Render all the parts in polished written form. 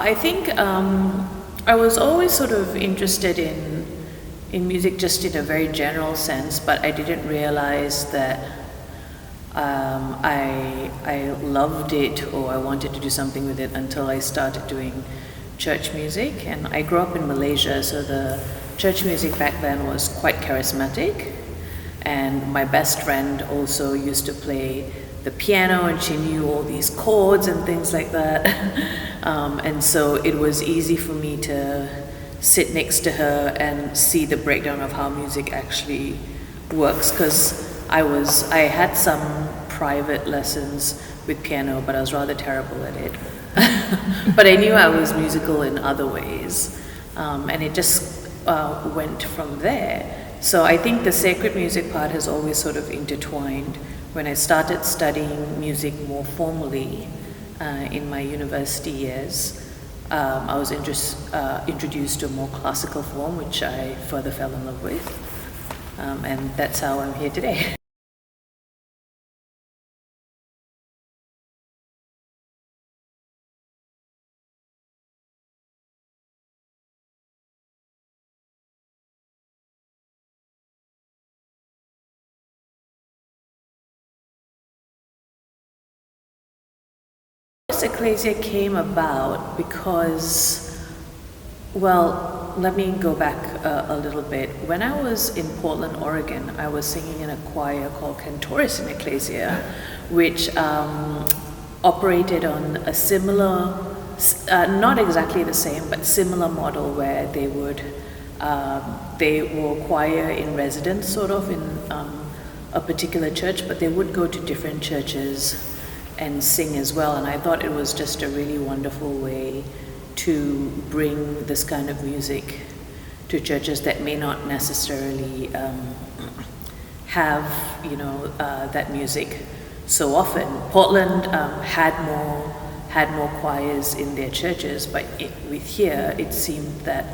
I think I was always sort of interested in music just in a very general sense, but I didn't realize that I loved it or I wanted to do something with it until I started doing church music. And I grew up in Malaysia, so the church music back then was quite charismatic. And my best friend also used to play the piano, and she knew all these chords and things like that. And so it was easy for me to sit next to her and see the breakdown of how music actually works, because I had some private lessons with piano, but I was rather terrible at it. But I knew I was musical in other ways, and it just went from there. So I think the sacred music part has always sort of intertwined. When I started studying music more formally in my university years, I was introduced to a more classical form, which I further fell in love with. And that's how I'm here today. Chorus Ecclesiae came about because, well, let me go back a little bit. When I was in Portland, Oregon, I was singing in a choir called Cantores in Ecclesia, which operated on a similar, not exactly the same, but similar model where they were choir in residence, sort of, in a particular church, but they would go to different churches and sing as well. And I thought it was just a really wonderful way to bring this kind of music to churches that may not necessarily have, that music so often. Portland had more choirs in their churches, but with here it seemed that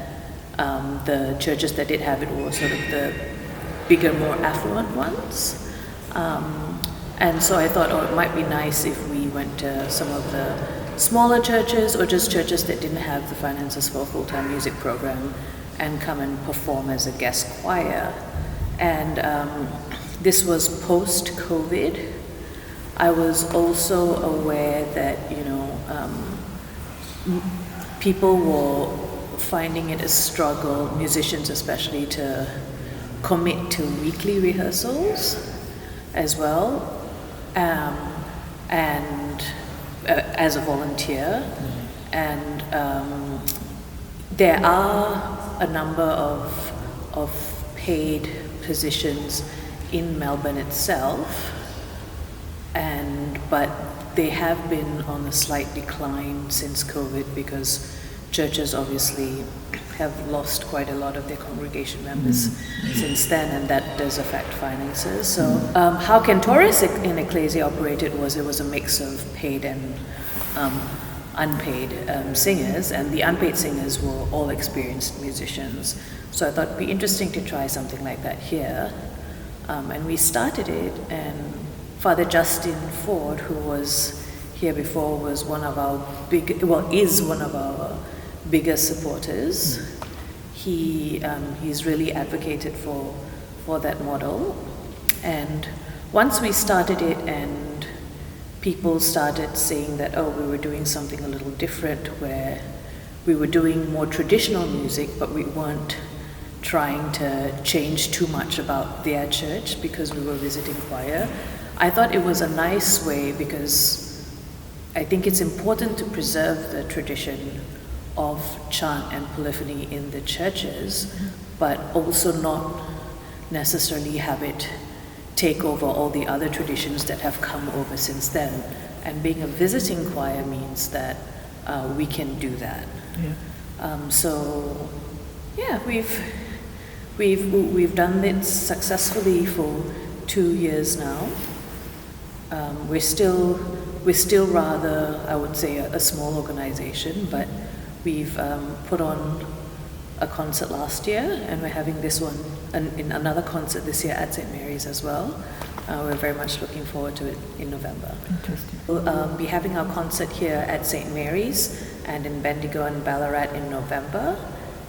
the churches that did have it were sort of the bigger, more affluent ones. And so I thought, it might be nice if we went to some of the smaller churches or just churches that didn't have the finances for a full-time music program and come and perform as a guest choir. And this was post-COVID. I was also aware that, people were finding it a struggle, musicians especially, to commit to weekly rehearsals as well. And as a volunteer, and there are a number of paid positions in Melbourne itself, but they have been on a slight decline since COVID, because churches obviously have lost quite a lot of their congregation members since then, and that does affect finances. So how Cantores in Ecclesia operated was it was a mix of paid and unpaid singers, and the unpaid singers were all experienced musicians. So I thought it'd be interesting to try something like that here. And we started it, and Father Justin Ford, who was here before, was is one of our biggest supporters. He's really advocated for that model. And once we started it and people started saying that, we were doing something a little different, where we were doing more traditional music, but we weren't trying to change too much about their church because we were visiting choir, I thought it was a nice way, because I think it's important to preserve the tradition of chant and polyphony in the churches, but also not necessarily have it take over all the other traditions that have come over since then. And being a visiting choir means that we can do that. We've done it successfully for 2 years now. We're still rather, I would say, a small organization, but we've put on a concert last year, and we're having this one, in another concert this year at St. Mary's as well. We're very much looking forward to it in November. Interesting. We'll be having our concert here at St. Mary's and in Bendigo and Ballarat in November,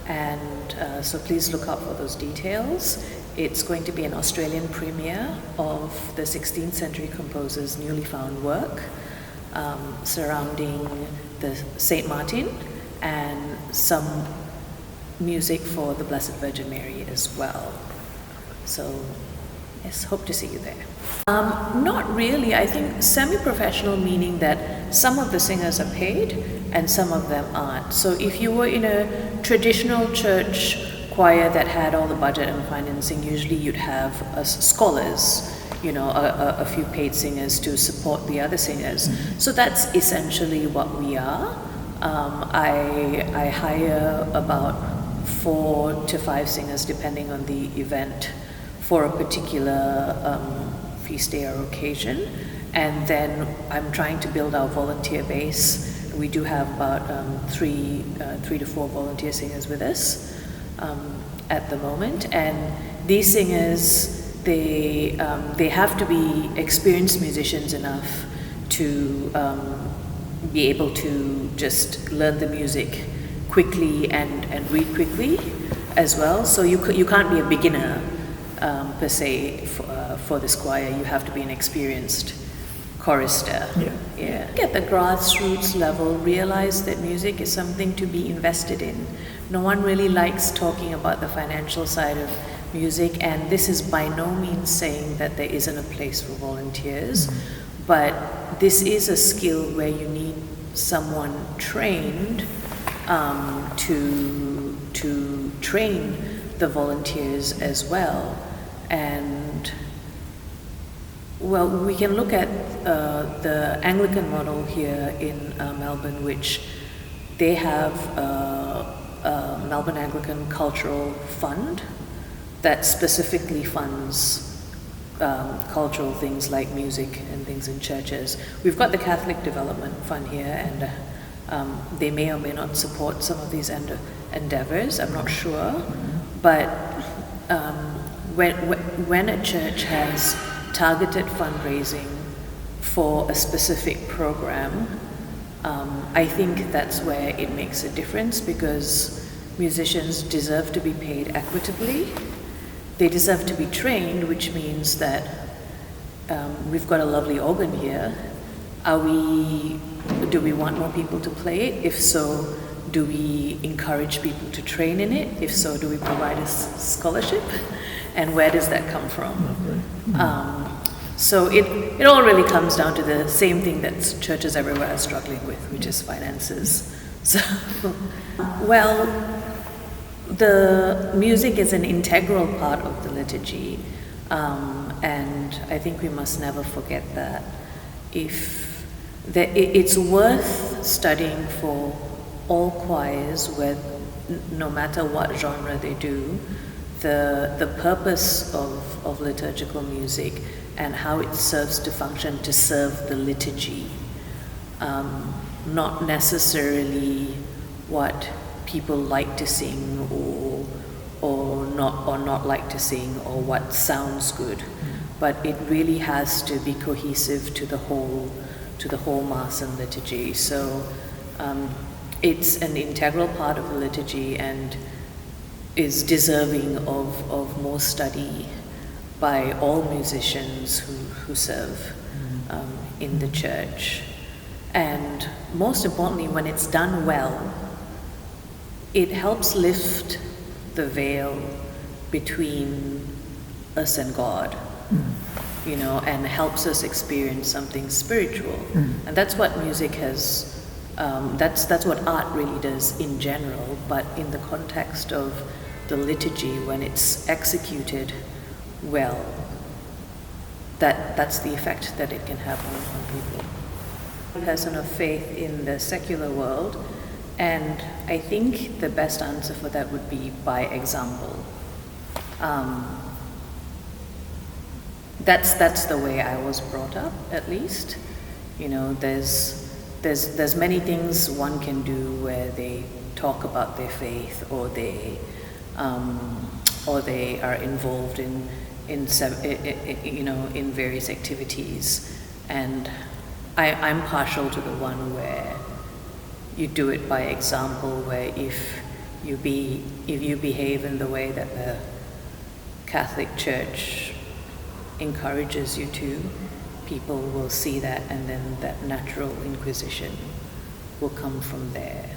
and so please look out for those details. It's going to be an Australian premiere of the 16th century composer's newly found work surrounding the St. Martin, and some music for the Blessed Virgin Mary as well. So yes, hope to see you there. Not really. I think semi-professional, meaning that some of the singers are paid and some of them aren't. So if you were in a traditional church choir that had all the budget and financing, usually you'd have scholars, a few paid singers to support the other singers. Mm-hmm. So that's essentially what we are. I hire about 4 to 5 singers depending on the event for a particular feast day or occasion, and then I'm trying to build our volunteer base. We do have about 3 to 4 volunteer singers with us at the moment, and these singers, they have to be experienced musicians enough to be able to just learn the music quickly and read quickly as well. So you can't be a beginner per se for this choir. You have to be an experienced chorister. Yeah. At the grassroots level, realize that music is something to be invested in. No one really likes talking about the financial side of music, and this is by no means saying that there isn't a place for volunteers, but this is a skill where you need someone trained to train the volunteers as well. And well, we can look at the Anglican model here in Melbourne, which they have a Melbourne Anglican Cultural Fund that specifically funds cultural things like music and things in churches. We've got the Catholic Development Fund here, and they may or may not support some of these endeavors, I'm not sure. But when a church has targeted fundraising for a specific program, I think that's where it makes a difference, because musicians deserve to be paid equitably. They deserve to be trained, which means that we've got a lovely organ here. Do we want more people to play it? If so, do we encourage people to train in it? If so, do we provide a scholarship? And where does that come from? So it all really comes down to the same thing that churches everywhere are struggling with, which is finances. So, well, the music is an integral part of the liturgy, and I think we must never forget that. It's worth studying for all choirs, no matter what genre they do, the purpose of liturgical music and how it serves to function to serve the liturgy, not necessarily what people like to sing or not like to sing, or what sounds good, but it really has to be cohesive to the whole Mass and liturgy. So it's an integral part of the liturgy and is deserving of more study by all musicians who serve in the church. And most importantly, when it's done well, it helps lift the veil between us and God, and helps us experience something spiritual. And that's what music has, that's what art really does in general, but in the context of the liturgy, when it's executed well, that's the effect that it can have on people. A person of faith in the secular world, and I think the best answer for that would be by example. That's the way I was brought up, at least. There's many things one can do where they talk about their faith, or they are involved in in various activities, and I'm partial to the one where you do it by example, where if you behave in the way that the Catholic Church encourages you to, people will see that, and then that natural inquisition will come from there.